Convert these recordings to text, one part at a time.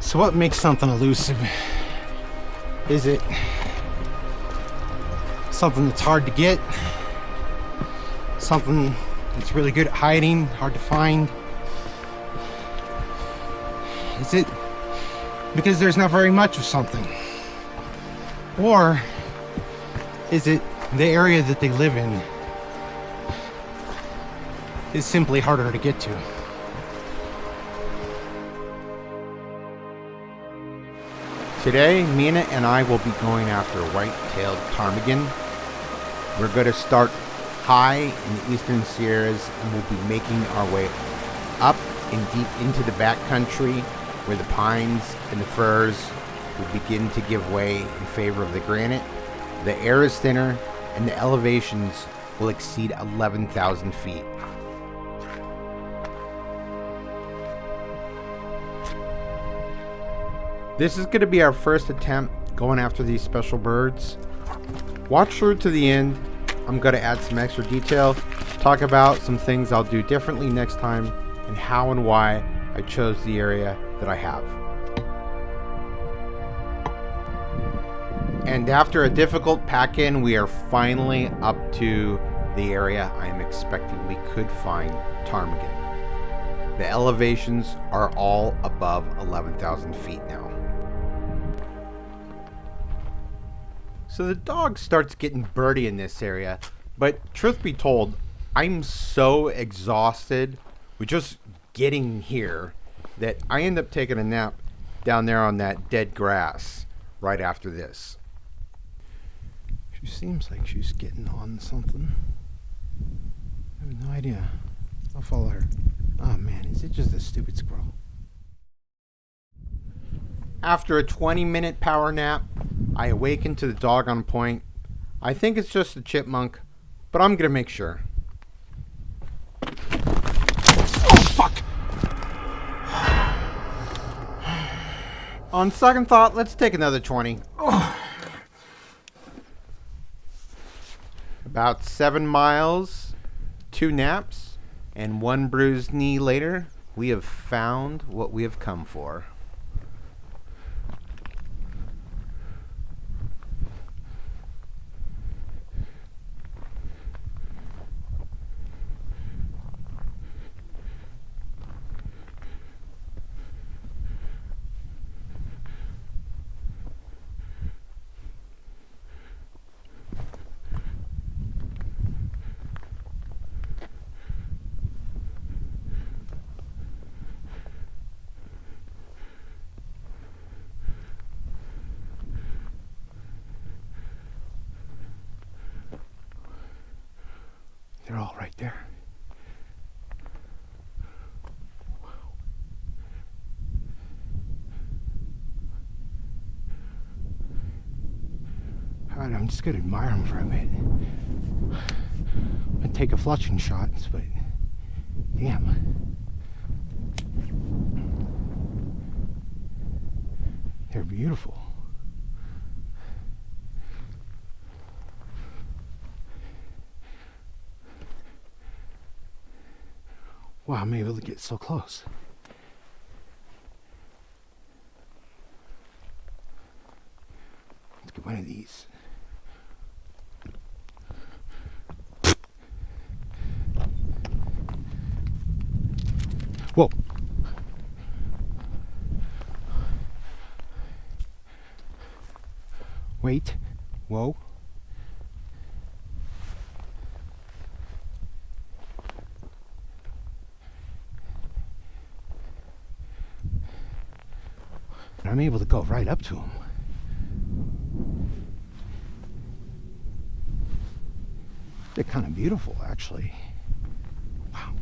So what makes something elusive? Is it something that's hard to get? Something that's really good at hiding, hard to find? Is it because there's not very much of something? Or is it the area that they live in is simply harder to get to? Today, Mina and I will be going after White Tailed Ptarmigan. We're going to start high in the eastern Sierras, and we'll be making our way up and deep into the backcountry where the pines and the firs will begin to give way in favor of the granite. The air is thinner and the elevations will exceed 11,000 feet. This is going to be our first attempt going after these special birds. Watch through to the end. I'm going to add some extra detail, talk about some things I'll do differently next time, and how and why I chose the area that I have. And after a difficult pack-in, we are finally up to the area I am expecting we could find ptarmigan. The elevations are all above 11,000 feet now. So the dog starts getting birdie in this area, but truth be told, I'm so exhausted with just getting here that I end up taking a nap down there on that dead grass right after this. She seems like she's getting on something. I have no idea. I'll follow her. Oh man, is it just a stupid squirrel? After a 20-minute power nap, I awaken to the dog on point. I think it's just a chipmunk, but I'm gonna make sure. Oh, fuck! On second thought, let's take another 20. About 7 miles, 2 naps, and 1 bruised knee later, we have found what we have come for. They're all right there. Wow. Alright, I'm just gonna admire them for a bit. I'm gonna take a fletching shot, but damn. They're beautiful. Wow, I'm able to get so close. Let's get one of these. Whoa. Wait. Whoa. I'm able to go right up to him. They're kind of beautiful, actually. Wow.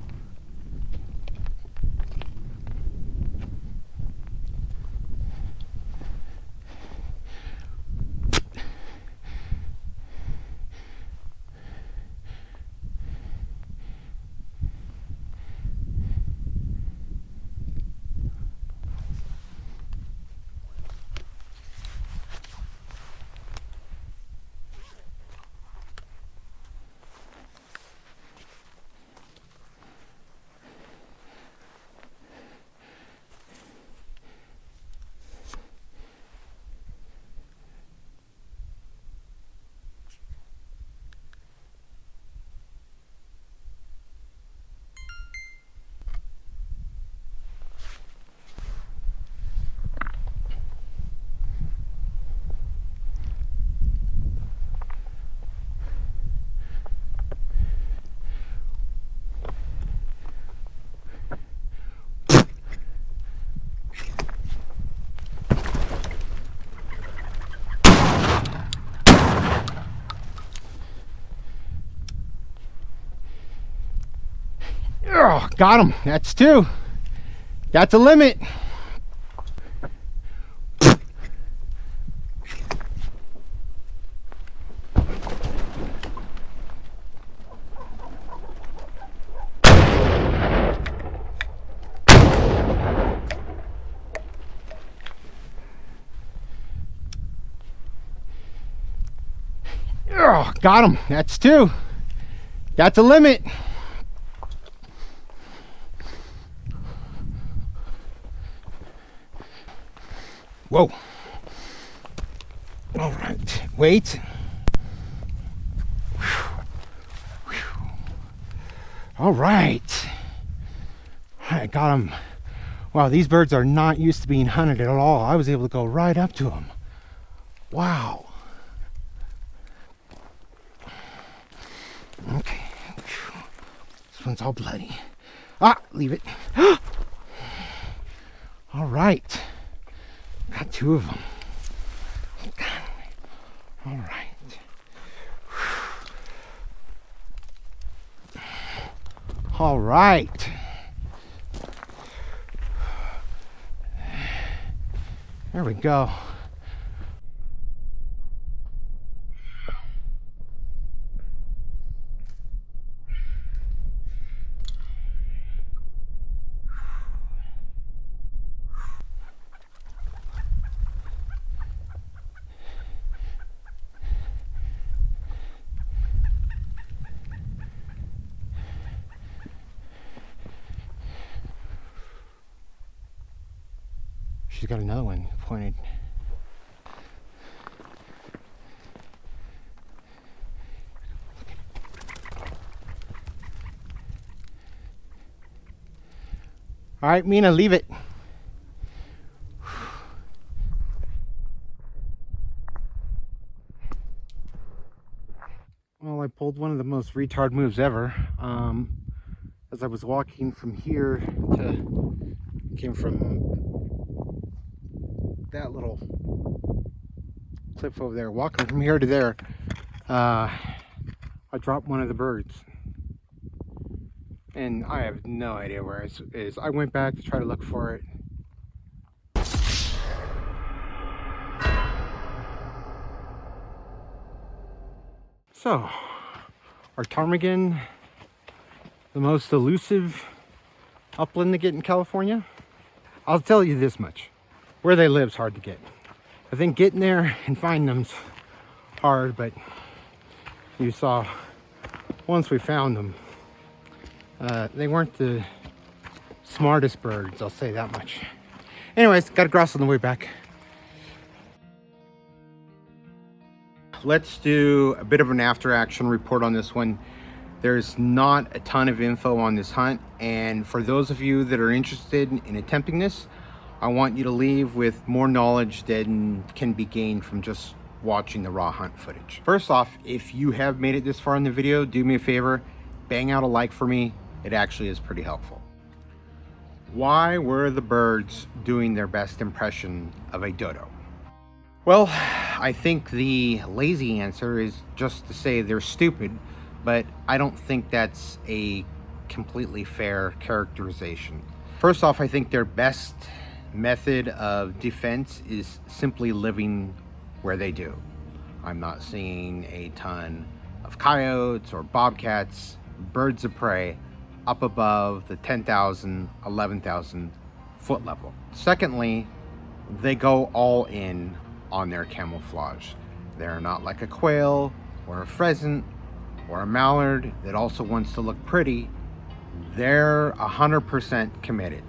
got him. That's 2. That's a limit. Oh, got him. That's 2. That's a limit. Whoa. All right. Wait. All right. I got him. Wow, these birds are not used to being hunted at all. I was able to go right up to them. Wow. Okay. This one's all bloody. Ah, leave it. All right. Got 2 of them. All right. All right. There we go. She's got another one pointed. All right, Mina, leave it. Well, I pulled one of the most retard moves ever. As I was walking from here came from that little cliff over there, walking from here to there, I dropped one of the birds. And I have no idea where it is. I went back to try to look for it. So, are ptarmigan the most elusive upland to get in California? I'll tell you this much. Where they live is hard to get. I think getting there and finding them's hard, but you saw once we found them, they weren't the smartest birds, I'll say that much. Anyways, got a grouse on the way back. Let's do a bit of an after action report on this one. There's not a ton of info on this hunt, and for those of you that are interested in attempting this, I want you to leave with more knowledge than can be gained from just watching the raw hunt footage. First off, if you have made it this far in the video, do me a favor, bang out a like for me. It actually is pretty helpful. Why were the birds doing their best impression of a dodo? Well, I think the lazy answer is just to say they're stupid, but I don't think that's a completely fair characterization. First off, I think their best method of defense is simply living where they do. I'm not seeing a ton of coyotes or bobcats, birds of prey, up above the 10,000, 11,000 foot level. Secondly, they go all in on their camouflage. They're not like a quail or a pheasant or a mallard that also wants to look pretty. They're 100% committed.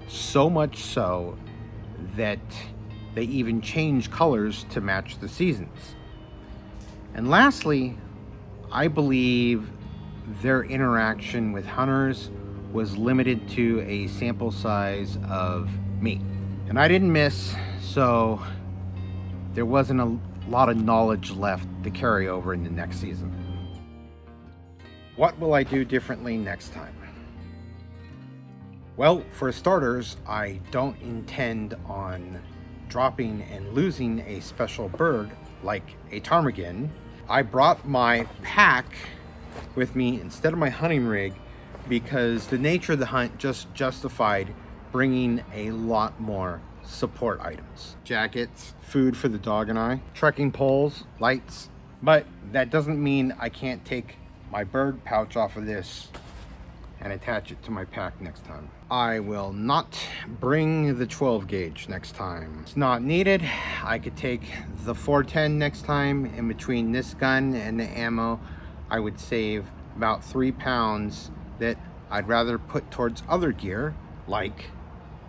So much so that they even change colors to match the seasons. And lastly, I believe their interaction with hunters was limited to a sample size of meat. And I didn't miss, so there wasn't a lot of knowledge left to carry over in the next season. What will I do differently next time? Well, for starters, I don't intend on dropping and losing a special bird like a ptarmigan. I brought my pack with me instead of my hunting rig because the nature of the hunt just justified bringing a lot more support items. Jackets, food for the dog and I, trekking poles, lights. But that doesn't mean I can't take my bird pouch off of this and attach it to my pack next time. I will not bring the 12 gauge next time. It's not needed. I could take the 410 next time. In between this gun and the ammo, I would save about 3 pounds that I'd rather put towards other gear, like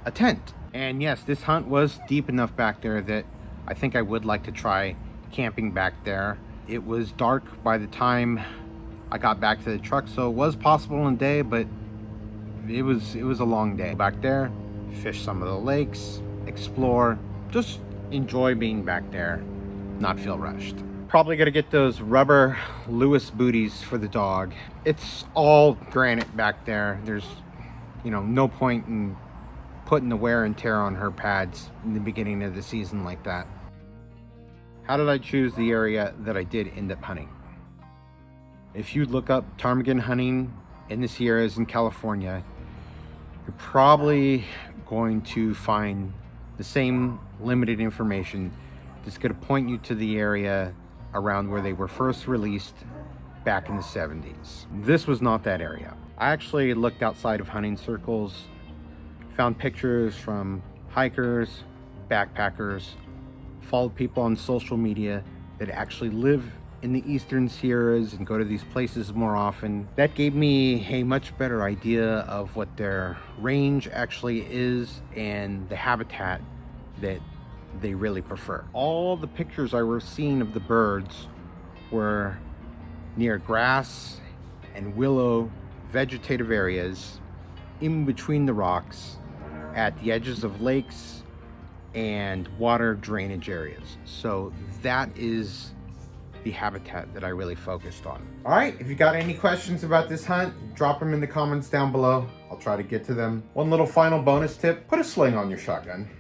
a tent. And yes, this hunt was deep enough back there that I think I would like to try camping back there. It was dark by the time I got back to the truck, so it was possible in the day, but it was a long day. Back there, fish some of the lakes, explore, just enjoy being back there, not feel rushed. Probably gonna get those rubber Lewis booties for the dog. It's all granite back there. There's, no point in putting the wear and tear on her pads in the beginning of the season like that. How did I choose the area that I did end up hunting? If you look up ptarmigan hunting in the Sierras in California, you're probably going to find the same limited information that's going to point you to the area around where they were first released back in the 70s. This was not that area. I actually looked outside of hunting circles, found pictures from hikers, backpackers, followed people on social media that actually live in the eastern Sierras and go to these places more often. That gave me a much better idea of what their range actually is and the habitat that they really prefer. All the pictures I was seeing of the birds were near grass and willow vegetative areas in between the rocks at the edges of lakes and water drainage areas. So that is the habitat that I really focused on. All right, if you got any questions about this hunt, drop them in the comments down below. I'll try to get to them. One little final bonus tip, put a sling on your shotgun.